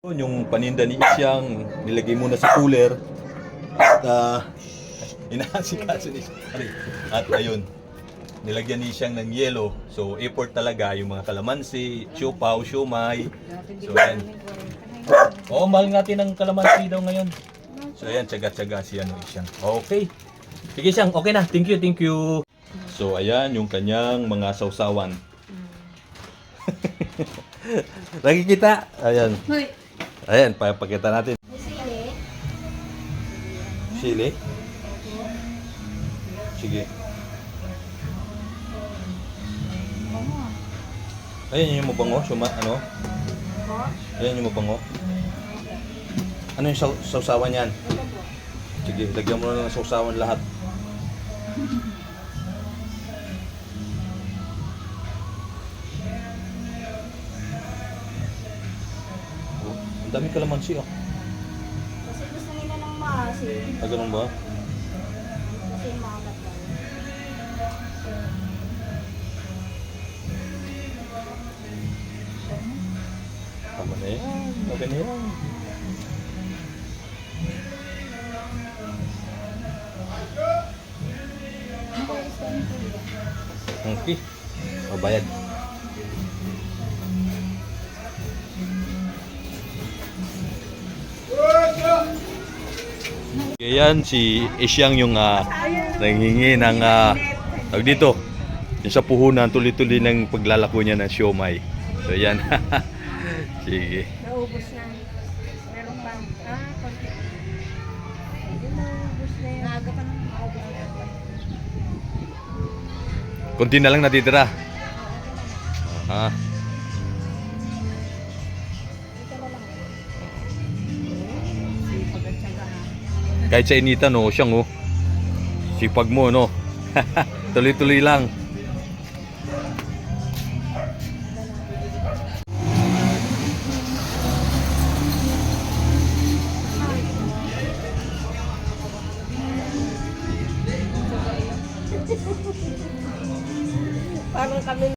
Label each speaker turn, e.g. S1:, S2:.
S1: Yung paninda ni Isyang, nilagay muna sa cooler at inaasikaso ni at ayun, nilagyan ni Isyang ng yelo. So effort talaga yung mga kalamansi, siopaw, siomay. So yan. Oo, mahal nga ng kalamansi daw ngayon. So ayan, tsaga-tsaga si Isyang. Okay. Sige Isyang, okay na. Thank you, thank you. So ayan, yung kanyang mga sausawan. Lagi kita. Ayan. Ayan, pakita natin. Sili? Sige. Ayan yung mabango. Ano? Ayan yung mabango. Ano yung sausawan yan? Sige, lagyan mo na ng sausawan lahat. Ang dami kalamansi oh.
S2: Kasi gusto nila ng maasim.
S1: Ah, ganun ba?
S2: Kasi maalat lang.
S1: Tama na yan. Okay na yan. Okay. Mabayad. Yan si Isyang yung nanghingi ng tawag dito yung sa puhunan tuloy-tuloy ng paglalako niya ng siomay. So yan. Sige.
S2: Naubos na. Meron pa. Konti. Hindi naubos na yan. Naaga pa nang maubos na.
S1: Konti na lang natitira. Ah.
S2: Ito na lang. Sipag at syaga ha.
S1: Kahit sa initan no, siyang sipag mo no. Tuloy-tuloy lang.
S2: Parang kami